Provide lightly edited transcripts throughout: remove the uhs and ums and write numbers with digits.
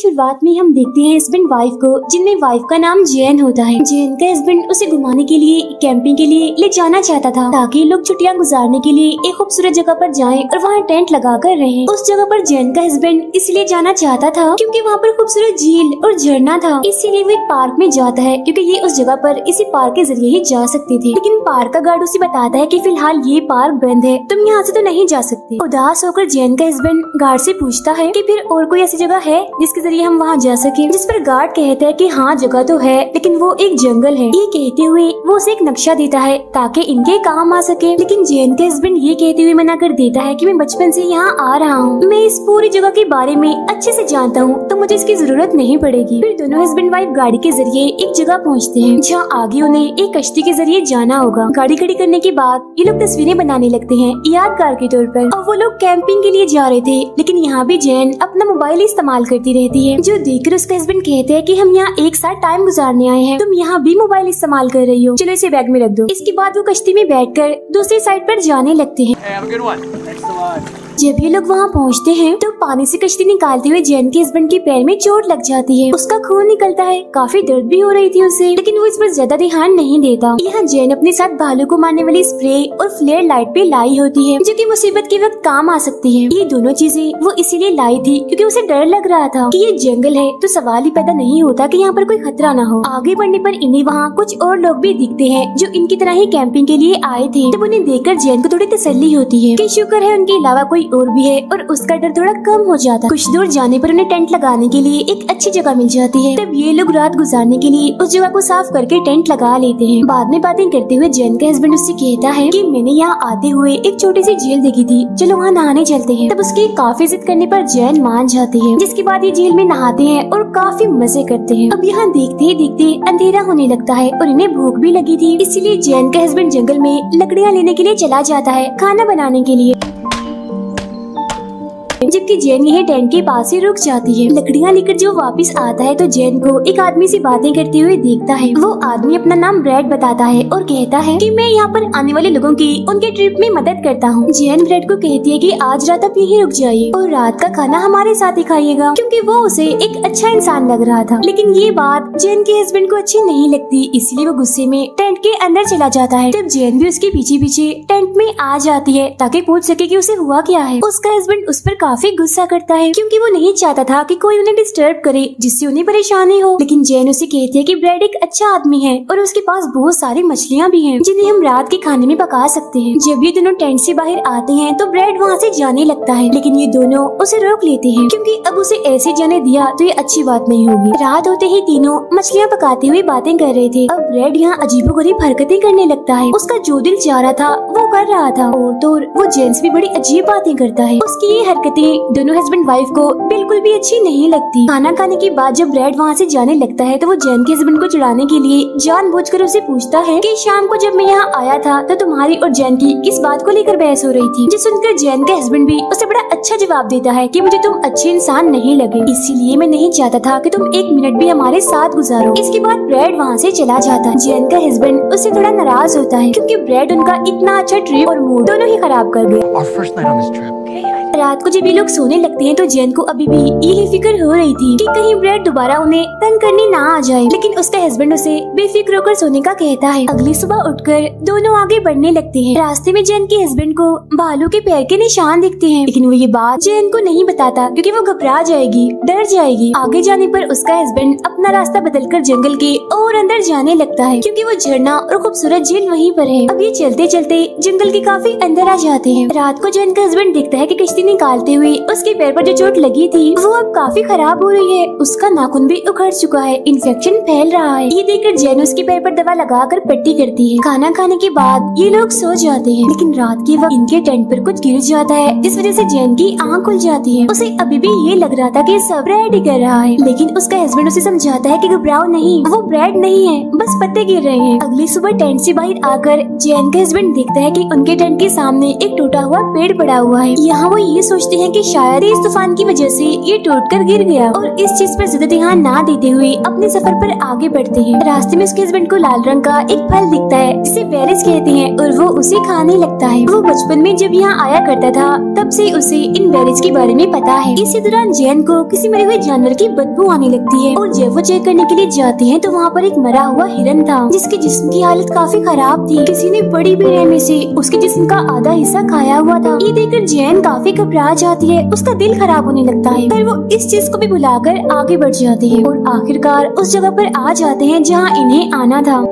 शुरुआत में हम देखते हैं हस्बैंड वाइफ को, जिनमें वाइफ का नाम जैन होता है। जैन का हस्बैंड उसे घुमाने के लिए, कैंपिंग के लिए ले जाना चाहता था ताकि लोग छुट्टियां गुजारने के लिए एक खूबसूरत जगह पर जाएं और वहाँ टेंट लगा कर रहें। उस जगह पर जैन का हस्बैंड इसलिए जाना चाहता था क्योंकि वहाँ पर खूबसूरत झील और झरना था। इसीलिए वो एक पार्क में जाता है क्योंकि ये उस जगह पर इसी पार्क के जरिए ही जा सकते थे। लेकिन पार्क का गार्ड उसे बताता है कि फिलहाल ये पार्क बंद है, तुम यहाँ से तो नहीं जा सकते। उदास होकर जैन का हस्बैंड गार्ड से पूछता है कि फिर और कोई ऐसी जगह है जिसके जरिए हम वहाँ जा सके, जिस पर गार्ड कहता है कि हाँ जगह तो है, लेकिन वो एक जंगल है। ये कहते हुए वो उसे एक नक्शा देता है ताकि इनके काम आ सके। लेकिन जैन का हस्बैंड ये कहते हुए मना कर देता है कि मैं बचपन से यहाँ आ रहा हूँ, मैं इस पूरी जगह के बारे में अच्छे से जानता हूँ, तो मुझे इसकी जरूरत नहीं पड़ेगी। फिर दोनों हस्बैंड वाइफ गाड़ी के जरिए एक जगह पहुँचते हैं जहाँ आगे उन्हें एक कश्ती के जरिए जाना होगा। गाड़ी खड़ी करने के बाद ये लोग तस्वीरें बनाने लगते हैं यादगार के तौर पर। और वो लोग कैंपिंग के लिए जा रहे थे, लेकिन यहाँ भी जैन अपना मोबाइल इस्तेमाल करती रहती है, जो देखकर उसका हस्बैंड कहते हैं कि हम यहाँ एक साथ टाइम गुजारने आए हैं, तुम यहाँ भी मोबाइल इस्तेमाल कर रही हो, चलो इसे बैग में रख दो। इसके बाद वो कश्ती में बैठकर दूसरी साइड पर जाने लगते हैं। जब ये लोग वहाँ पहुँचते हैं तो पानी से कश्ती निकालते हुए जैन के हस्बैंड के पैर में चोट लग जाती है, उसका खून निकलता है, काफी दर्द भी हो रही थी उसे, लेकिन वो इस पर ज्यादा ध्यान नहीं देता। यहाँ जैन अपने साथ भालू को मारने वाली स्प्रे और फ्लेयर लाइट भी लाई होती है, जो कि मुसीबत के वक्त काम आ सकती है। ये दोनों चीजें वो इसीलिए लाई थी क्योंकि उसे डर लग रहा था कि ये जंगल है तो सवाल ही पैदा नहीं होता कि यहाँ पर कोई खतरा न हो। आगे बढ़ने पर इन्हें वहाँ कुछ और लोग भी दिखते हैं जो इनकी तरह ही कैंपिंग के लिए आए थे। तब उन्हें देखकर जैन को थोड़ी तसल्ली होती है कि शुक्र है उनके अलावा कोई और भी है, और उसका डर थोड़ा कम हो जाता। कुछ दूर जाने पर उन्हें टेंट लगाने के लिए एक अच्छी जगह मिल जाती है। तब ये लोग रात गुजारने के लिए उस जगह को साफ करके टेंट लगा लेते हैं। बाद में बातें करते हुए जैन का हस्बैंड उससे कहता है कि मैंने यहाँ आते हुए एक छोटी सी झील देखी थी, चलो वहाँ नहाने चलते हैं। तब उसकी काफी जिद करने पर जैन मान जाते हैं, जिसके बाद ये झील में नहाते हैं और काफी मजे करते हैं। अब यहाँ देखते ही देखते अंधेरा होने लगता है और इन्हें भूख भी लगी थी, इसीलिए जैन का हस्बैंड जंगल में लकड़ियाँ लेने के लिए चला जाता है खाना बनाने के लिए। जबकि जैन यह टेंट के पास ही रुक जाती है। लकड़ियाँ लेकर जो वापस आता है तो जैन को एक आदमी से बातें करते हुए देखता है। वो आदमी अपना नाम ब्रैड बताता है और कहता है कि मैं यहाँ पर आने वाले लोगों की उनके ट्रिप में मदद करता हूँ। जैन ब्रैड को कहती है कि आज रात आप यहीं रुक जाइए और रात का खाना हमारे साथ ही खाइएगा, क्योंकि वो उसे एक अच्छा इंसान लग रहा था। लेकिन ये बात जैन के हस्बैंड को अच्छी नहीं लगती, इसलिए वो गुस्से में टेंट के अंदर चला जाता है। तब जैन भी उसके पीछे पीछे टेंट में आ जाती है ताकि पूछ सके कि उसे हुआ क्या है। उसका हस्बैंड उस पर काफी गुस्सा करता है क्योंकि वो नहीं चाहता था कि कोई उन्हें डिस्टर्ब करे जिससे उन्हें परेशानी हो। लेकिन जैन उसे कहती है कि ब्रैड एक अच्छा आदमी है और उसके पास बहुत सारी मछलियाँ भी हैं जिन्हें हम रात के खाने में पका सकते हैं। जब ये दोनों टेंट से बाहर आते हैं तो ब्रैड वहाँ से जाने लगता है, लेकिन ये दोनों उसे रोक लेते हैं क्योंकि अब उसे ऐसे जाने दिया तो ये अच्छी बात नहीं होगी। रात होते ही तीनों मछलियाँ पकाते हुए बातें कर रहे थे। अब ब्रैड यहाँ अजीबोगरीब हरकतें करने लगता है, उसका जो दिल चाह रहा था वो कर रहा था, और तो वो जेंस भी बड़ी अजीब बातें करता है। उसकी ये हरकतें दोनों हस्बैंड वाइफ को बिल्कुल भी अच्छी नहीं लगती। खाना खाने के बाद जब ब्रैड वहाँ से जाने लगता है तो वो जैन के हस्बैंड को चिढ़ाने के लिए जानबूझकर उसे पूछता है कि शाम को जब मैं यहाँ आया था तो तुम्हारी और जैन की किस बात को लेकर बहस हो रही थी। जो सुनकर जैन का हस्बैंड भी उसे बड़ा अच्छा जवाब देता है कि मुझे तुम अच्छे इंसान नहीं लगे, इसीलिए मैं नहीं चाहता था कि तुम एक मिनट भी हमारे साथ गुजारो। इसके बाद ब्रैड वहाँ से चला जाता है। जैन का हस्बैंड उससे थोड़ा नाराज होता है क्योंकि ब्रैड उनका इतना अच्छा ट्रिप और मूड दोनों ही खराब कर गया। रात को जब ये लोग सोने लगते हैं तो जैन को अभी भी यही फिक्र हो रही थी कि कहीं ब्रैड दोबारा उन्हें तंग करने ना आ जाए, लेकिन उसका हस्बैंड उसे बेफिक्र होकर सोने का कहता है। अगली सुबह उठकर दोनों आगे बढ़ने लगते हैं। रास्ते में जैन के हस्बैंड को भालू के पैर के निशान दिखते हैं, लेकिन वो ये बात जैन को नहीं बताता क्योंकि वो घबरा जाएगी, डर जाएगी। आगे जाने पर उसका हस्बैंड अपना रास्ता बदलकर जंगल के और अंदर जाने लगता है क्योंकि वो झरना और खूबसूरत झील वहीं पर है। अब ये चलते चलते जंगल के काफी अंदर आ जाते हैं। रात को जैन का हस्बैंड देखता है कि कश्ती निकालते हुए उसके पैर पर जो चोट लगी थी वो अब काफी खराब हो रही है। उसका नाखून भी उखड़ चुका है, इन्फेक्शन फैल रहा है। ये देखकर जैन उसके पैर पर दवा लगाकर पट्टी करती है। खाना खाने के बाद ये लोग सो जाते हैं, लेकिन रात के वक्त इनके टेंट पर कुछ गिर जाता है जिस वजह से जैन की आँख खुल जाती है। उसे अभी भी ये लग रहा था कि सब ब्रैड ही कर रहा है, लेकिन उसका हस्बैंड उसे समझाता है कि घबराओ नहीं, वो ब्रैड नहीं है, बस पत्ते गिर रहे हैं। अगली सुबह टेंट से बाहर आकर जैन का हस्बैंड देखता है कि उनके टेंट के सामने एक टूटा हुआ पेड़ पड़ा हुआ है। यहाँ वो ये सोचते हैं कि शायद इस तूफान की वजह से ये टूटकर गिर गया और इस चीज पर ज्यादा ध्यान ना देते हुए अपने सफर पर आगे बढ़ते हैं। रास्ते में उसके हस्बैंड को लाल रंग का एक फल दिखता है जिसे बेरीज कहते हैं और वो उसे खाने लगता है। वो बचपन में जब यहाँ आया करता था तब से उसे इन बेरीज के बारे में पता है। इसी दौरान जैन को किसी मरे हुए जानवर की बदबू आने लगती है और जब वो चेक करने के लिए जाते हैं तो वहाँ पर एक मरा हुआ हिरन था जिसके जिस्म की हालत काफी खराब थी। किसी ने बड़ी बेरहमी से उसके जिस्म का आधा हिस्सा खाया हुआ था। ये देखकर जैन काफी घबरा जाती है, उसका दिल खराब होने लगता है, पर वो इस चीज को भी भुलाकर आगे बढ़ जाते हैं और आखिरकार उस जगह पर आ जाते हैं जहाँ इन्हें आना था।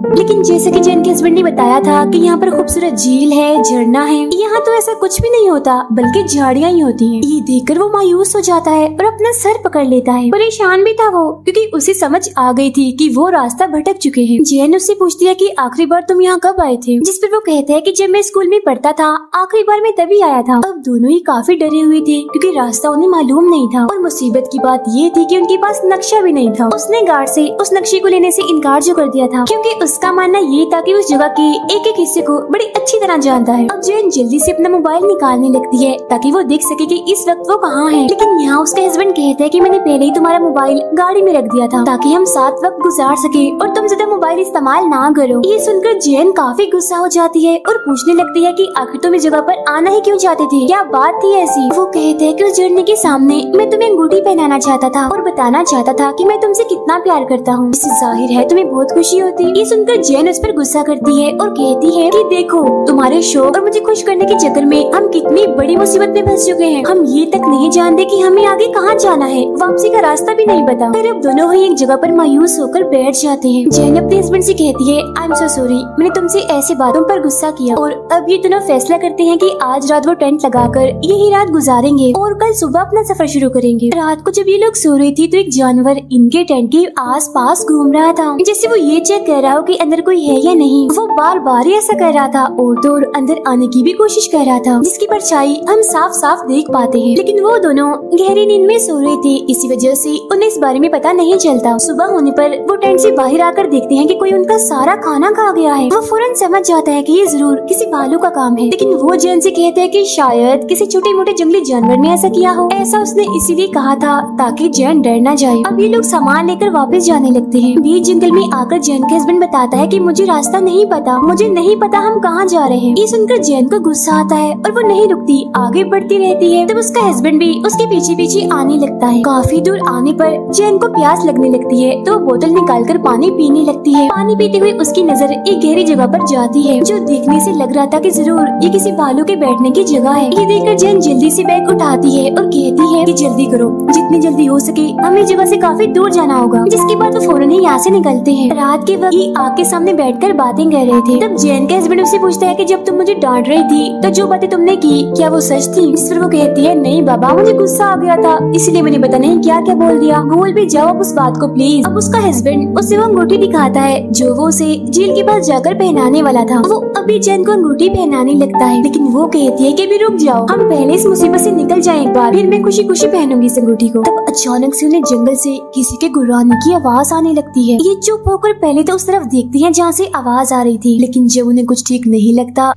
लेकिन जैसे कि जैन के हस्बैंड ने बताया था कि यहाँ पर खूबसूरत झील है, झरना है, यहाँ तो ऐसा कुछ भी नहीं होता बल्कि झाड़ियाँ ही होती हैं। ये देखकर वो मायूस हो जाता है और अपना सर पकड़ लेता है। परेशान भी था वो क्योंकि उसे समझ आ गई थी कि वो रास्ता भटक चुके हैं। जैन उससे पूछती है कि आखिरी बार तुम यहाँ कब आए थे, जिस पर वो कहता है कि जब मैं स्कूल में पढ़ता था आखिरी बार मैं तभी आया था। अब दोनों ही काफी डरे हुए थे क्योंकि रास्ता उन्हें मालूम नहीं था और मुसीबत की बात ये थी कि उनके पास नक्शा भी नहीं था। उसने गार्ड से उस नक्शे को लेने से इनकार जो कर दिया था क्योंकि उसका मानना ये था कि उस जगह के एक एक हिस्से को बड़ी अच्छी तरह जानता है। अब जैन जल्दी से अपना मोबाइल निकालने लगती है ताकि वो देख सके कि इस वक्त वो कहाँ है। लेकिन यहाँ उसका हस्बैंड कहता है कि मैंने पहले ही तुम्हारा मोबाइल गाड़ी में रख दिया था ताकि हम साथ वक्त गुजार सके और तुम ज्यादा मोबाइल इस्तेमाल ना करो। ये सुनकर जैन काफी गुस्सा हो जाती है और पूछने लगती है कि आखिर तुम इस जगह पर आना ही क्यों चाहते थे, क्या बात थी ऐसी। वो कहते हैं कि उस झरने के सामने मैं तुम्हें अंगूठी पहनाना चाहता था और बताना चाहता था कि मैं तुमसे कितना प्यार करता हूँ। इससे जाहिर है तुम्हें बहुत खुशी होती। ये सुनकर जैन उस पर गुस्सा करती है और कहती है कि देखो तुम्हारे शौक और मुझे खुश करने के चक्कर में हम कितनी बड़ी मुसीबत में फंस चुके हैं। हम ये तक नहीं जानते कि हमें आगे कहाँ जाना है, वापसी का रास्ता भी नहीं पता। फिर अब दोनों ही एक जगह पर मायूस होकर बैठ जाते हैं। जैन अपने हस्बैंड से कहती है आई एम सो सॉरी, मैंने तुमसे ऐसी बातों पर गुस्सा किया। और अब ये दोनों फैसला करते हैं कि आज रात वो टेंट लगाकर यही रात गुजारेंगे और कल सुबह अपना सफर शुरू करेंगे। रात को जब ये लोग सो रही थी तो एक जानवर इनके टेंट के आस पास घूम रहा था, जैसे वो ये चेक कर रहा हो कि अंदर कोई है या नहीं। वो बार बार ऐसा कर रहा था और तो और अंदर आने की भी कोशिश कर रहा था जिसकी परछाई हम साफ साफ देख पाते हैं। लेकिन वो दोनों गहरी नींद में सो रहे थे, इसी वजह से उन्हें इस बारे में पता नहीं चलता। सुबह होने पर वो टेंट से बाहर आकर देखते हैं कि कोई उनका सारा खाना खा गया है। वो फौरन समझ जाता है कि ये जरूर किसी भालू का काम है। लेकिन वो जैन से कहते हैं कि शायद किसी छोटे मोटे जंगली जानवर ने ऐसा किया हो। ऐसा उसने इसीलिए कहा था ताकि जैन डर न जाए। अब ये लोग सामान लेकर वापस जाने लगते हैं। बीच जंगल में आकर जैन के हस्बैंड बताता है कि मुझे रास्ता नहीं पता, मुझे नहीं पता हम कहाँ जा रहे हैं। ये सुनकर जैन को गुस्सा आता है और वो नहीं रुकती, आगे बढ़ती रहती है। तब उसका हस्बैंड भी उसके पीछे पीछे आने लगता है। काफी दूर आने पर जैन को प्यास लगने लगती है तो बोतल निकालकर पानी पीने लगती है। पानी पीते हुए उसकी नजर एक गहरी जगह पर जाती है जो देखने से लग रहा था कि जरूर ये किसी भालू के बैठने की जगह है। ये देखकर जैन जल्दी से बैग उठाती है और कहती है कि जल्दी करो, जितनी जल्दी हो सके हमें जगह से काफी दूर जाना होगा। जिसके बाद वो फौरन ही यहाँ से निकलते हैं। रात के वक्त ये आग के सामने बैठकर बातें कर रहे थे। तब जैन के हस्बैंड उससे पूछता है कि जब तुम मुझे डांट रही थी तो जो बातें तुमने की क्या वो सच थी। इस पर वो कहती है नहीं बाबा, मुझे गुस्सा आ गया था इसलिए मैंने पता नहीं क्या क्या बोल दिया। भूल भी जाओ उस बात को प्लीज। अब उसका हस्बैंड उसे वो अंगूठी दिखाता है जो वो उसे झील के पास जाकर पहनाने वाला था। वो अभी जैन को अंगूठी पहनाने लगता है लेकिन वो कहती है कि अभी रुक जाओ, हम पहले इस मुसीबत से निकल जाए एक बार, फिर मैं खुशी खुशी पहनूंगी इस अंगूठी को। तब अचानक से उन्हें जंगल से किसी के गुर्राने की आवाज आने लगती है। ये चुप होकर पहले तो उस तरफ देखती है जहाँ से आवाज आ रही थी, लेकिन जब उन्हें कुछ ठीक नहीं लगता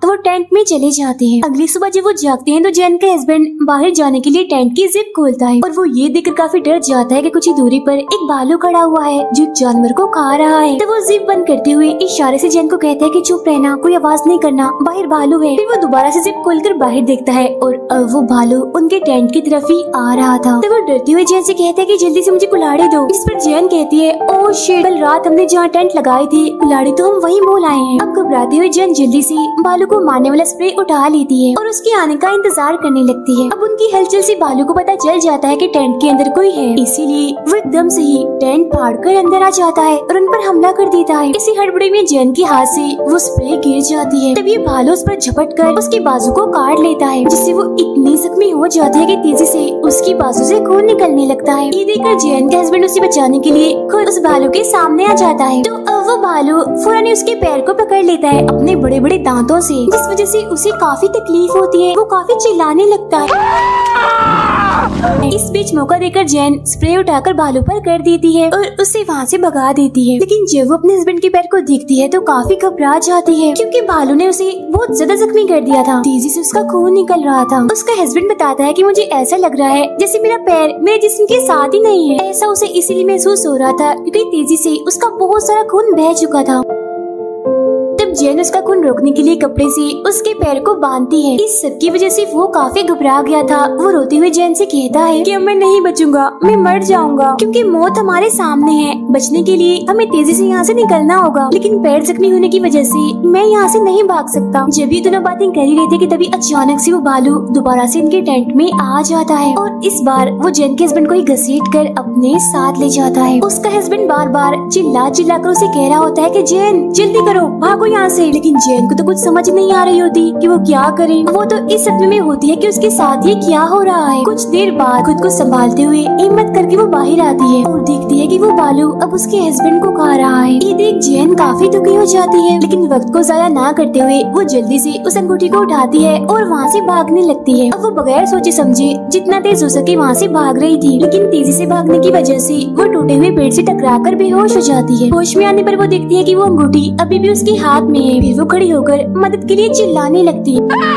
तो वो टेंट में चले जाते हैं। अगली सुबह जब वो जागते हैं तो जैन का हस्बैंड बाहर जाने के लिए टेंट की जिप खोलता है और वो ये देखकर काफी डर जाता है कि कुछ ही दूरी पर एक भालू खड़ा हुआ है जो जानवर को खा रहा है। तो वो जिप बंद करते हुए इशारे से जैन को कहता है कि चुप रहना, कोई आवाज नहीं करना, बाहर भालू है। फिर वो दोबारा से जिप खोलकर बाहर देखता है और अब वो भालू उनके टेंट की तरफ ही आ रहा था। तो वो डरते हुए जैन से कहता है कि जल्दी से मुझे कुल्हाड़ी दो। इस पर जैन कहती है ओह शिट, कल रात हमने जहाँ टेंट लगाई थी कुल्हाड़ी तो हम वहीं भूल आए हैं। अब घबराते हुए जैन जल्दी से भालू को मारने वाला स्प्रे उठा लेती है और उसके आने का इंतजार करने लगती है। अब उनकी हलचल से भालू को पता चल जाता है कि टेंट के अंदर कोई है, इसीलिए वो एकदम से ही टेंट फाड़कर अंदर आ जाता है और उन पर हमला कर देता है। इसी हड़बड़ी में जैन के हाथ से वो स्प्रे गिर जाती है। तब ये भालू उस पर झपट कर उसके बाजू को काट लेता है जिससे वो इतनी जख्मी हो जाती है कि तेजी से उसकी बाजू से खून निकलने लगता है। ये देखकर जैन के हस्बैंड उसे बचाने के लिए खुद उस भालू के सामने आ जाता है। तो अब वो भालू फौरन उसके पैर को पकड़ लेता है अपने बड़े बड़े दांतों से, जिस वजह से उसे काफी तकलीफ होती है। वो काफी चिल्लाने लगता है। है। इस बीच मौका देकर जैन स्प्रे उठाकर भालू पर कर देती है और उसे वहाँ से भगा देती है। लेकिन जब वो अपने हस्बैंड के पैर को देखती है तो काफी घबरा जाती है, क्योंकि भालू ने उसे बहुत ज्यादा जख्मी कर दिया था। तेजी से उसका खून निकल रहा था। उसका हस्बैंड बताता है कि मुझे ऐसा लग रहा है जैसे मेरा पैर मेरे जिस्म के साथ ही नहीं है। ऐसा उसे इसीलिए महसूस हो रहा था क्योंकि तेजी से उसका बहुत सारा खून बह चुका था। तब जैन उसका खून रोकने के लिए कपड़े से उसके पैर को बांधती है। इस सब की वजह से वो काफी घबरा गया था। वो रोते हुए जैन से कहता है कि अब मैं नहीं बचूंगा, मैं मर जाऊंगा, क्योंकि मौत हमारे सामने है। बचने के लिए हमें तेजी से यहाँ से निकलना होगा, लेकिन पैर जख्मी होने की वजह से मैं यहाँ से नहीं भाग सकता। जब ये दोनों बातें कर ही रहे थे कि तभी अचानक से वो भालू दोबारा से इनके टेंट में आ जाता है और इस बार वो जैन के हस्बैंड को ही घसीट कर अपने साथ ले जाता है। उसका हस्बैंड बार बार चिल्ला चिल्ला कर उसे कह रहा होता है कि जैन जल्दी करो, भागो यहाँ से। लेकिन जैन को तो कुछ समझ नहीं आ रही होती कि वो क्या करे। वो तो इस सदमे में होती है कि उसके साथ ये क्या हो रहा है। कुछ देर बाद खुद को संभालते हुए हिम्मत करके वो बाहर आती है और देखती है कि वो भालू अब उसके हस्बैंड को खा रहा है। ये देख जैन काफी दुखी हो जाती है, लेकिन वक्त को जाया ना करते हुए वो जल्दी से उस अंगूठी को उठाती है और वहाँ से भागने लगती है। अब वो बगैर सोचे समझे जितना तेज हो सके वहाँ से भाग रही थी, लेकिन तेजी से भागने की वजह से वो टूटे हुए पेड़ से टकराकर बेहोश हो जाती है। होश में आने पर वो देखती है कि वो अंगूठी अभी भी उसके हाथ में है। फिर वो खड़ी होकर मदद के लिए चिल्लाने लगती है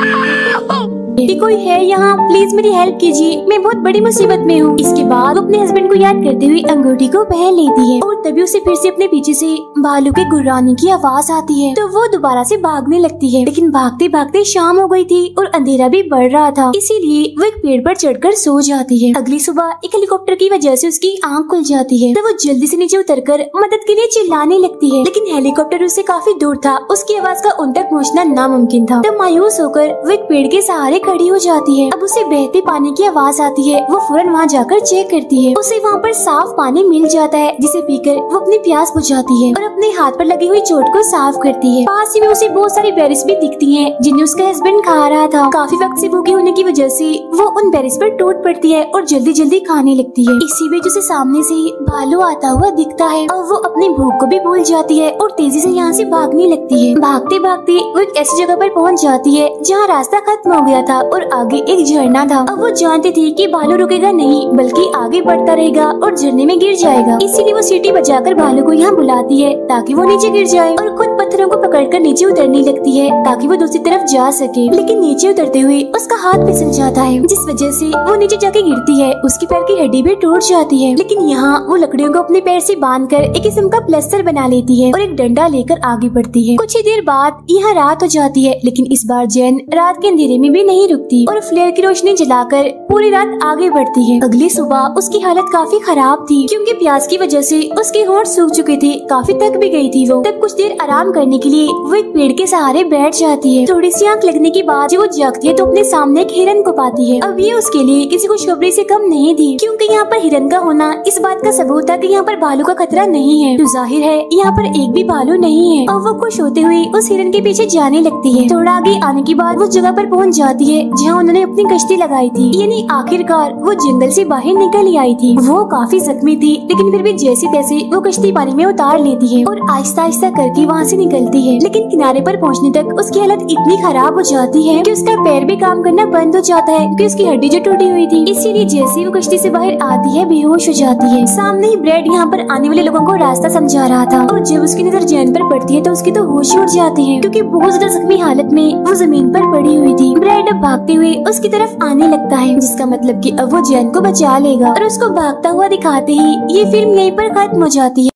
कि कोई है यहाँ, प्लीज मेरी हेल्प कीजिए, मैं बहुत बड़ी मुसीबत में हूँ। इसके बाद वो अपने हस्बैंड को याद करते हुए अंगूठी को पहन लेती है और तभी उसे फिर से अपने पीछे से भालू के गुर्राने की आवाज आती है। तो वो दोबारा से भागने लगती है, लेकिन भागते भागते शाम हो गई थी और अंधेरा भी बढ़ रहा था, इसीलिए वो एक पेड़ पर चढ़कर सो जाती है। अगली सुबह एक हेलीकॉप्टर की वजह से उसकी आँख खुल जाती है, तो वो जल्दी से नीचे उतरकर मदद के लिए चिल्लाने लगती है, लेकिन हेलीकॉप्टर उससे काफी दूर था। उसकी आवाज का उन तक पहुँचना नामुमकिन था। तो मायूस होकर वो एक पेड़ के सहारे खड़ी हो जाती है। अब उसे बहते पानी की आवाज आती है। वो फौरन वहाँ जाकर चेक करती है। उसे वहाँ पर साफ पानी मिल जाता है, जिसे पीकर वो अपनी प्यास बुझाती है और अपने हाथ पर लगी हुई चोट को साफ करती है। पास ही में उसे बहुत सारी बेरीज भी दिखती हैं, जिन्हें उसका हस्बैंड खा रहा था। काफी वक्त से भूखी होने की वजह से वो उन बेरीज पर टूट पड़ती है और जल्दी जल्दी खाने लगती है। इसी बीच उसे सामने से भालू आता हुआ दिखता है और वो अपनी भूख को भी भूल जाती है और तेजी से यहाँ से भागने लगती है। भागते भागते वो एक ऐसी जगह पर पहुँच जाती है जहाँ रास्ता खत्म हो गया था और आगे एक झरना था। अब वो जानती थी कि भालू रुकेगा नहीं, बल्कि आगे बढ़ता रहेगा और झरने में गिर जाएगा। इसीलिए वो सीटी बजाकर भालू को यहाँ बुलाती है ताकि वो नीचे गिर जाए और खुद पत्थरों को पकड़कर नीचे उतरने लगती है ताकि वो दूसरी तरफ जा सके। लेकिन नीचे उतरते हुए उसका हाथ फिसल जाता है, जिस वजह से वो नीचे जाके गिरती है। उसके पैर की हड्डी भी टूट जाती है, लेकिन यहाँ वो लकड़ियों को अपने पैर से बांधकर एक किस्म का प्लास्टर बना लेती है और एक डंडा लेकर आगे बढ़ती है। कुछ ही देर बाद यहाँ रात हो जाती है, लेकिन इस बार जैन रात के अंधेरे में भी नहीं रुकती और फ्लेयर की रोशनी जलाकर पूरी रात आगे बढ़ती है। अगली सुबह उसकी हालत काफी खराब थी, क्योंकि प्यास की वजह से उसके होंठ सूख चुके थे। काफी थक भी गई थी वो। तब कुछ देर आराम करने के लिए वो एक पेड़ के सहारे बैठ जाती है। थोड़ी सी आंख लगने के बाद जब वो जागती है तो अपने सामने एक हिरन को पाती है। अब ये उसके लिए किसी खुशखबरी से कम नहीं थी, क्योंकि यहाँ पर हिरन का होना इस बात का सबूत था कि यहाँ पर भालू का खतरा नहीं है। तो जाहिर है यहाँ पर एक भी भालू नहीं है। और वो खुश होते हुए उस हिरन के पीछे जाने लगती है। थोड़ा आगे आने के बाद वो जगह पर पहुँच जाती है जहाँ उन्होंने अपनी कश्ती लगाई थी, यानी आखिरकार वो जंगल से बाहर निकल ही आई थी। वो काफी जख्मी थी, लेकिन फिर भी जैसे तैसे वो कश्ती पानी में उतार लेती है और आहिस्ता आहिस्ता करके वहाँ से निकलती है। लेकिन किनारे पर पहुँचने तक उसकी हालत इतनी खराब हो जाती है कि उसका पैर भी काम करना बंद हो जाता है, क्योंकि उसकी हड्डी जो टूटी हुई थी। इसीलिए जैसे वो कश्ती से बाहर आती है बेहोश हो जाती है। सामने ही ब्रेड यहाँ पर आने वाले लोगों को रास्ता समझा रहा था और जब उसकी नजर जैन पर पड़ती है तो उसकी तो होश उड़ जाती है, क्योंकि बहुत ज्यादा जख्मी हालत में वो जमीन पर पड़ी हुई थी। ब्रेड अब भागते हुए उसकी तरफ आने लगता है, जिसका मतलब कि अब वो जैन को बचा लेगा और उसको भागता हुआ दिखाते ही ये फिल्म यहीं पर खत्म हो जाती है।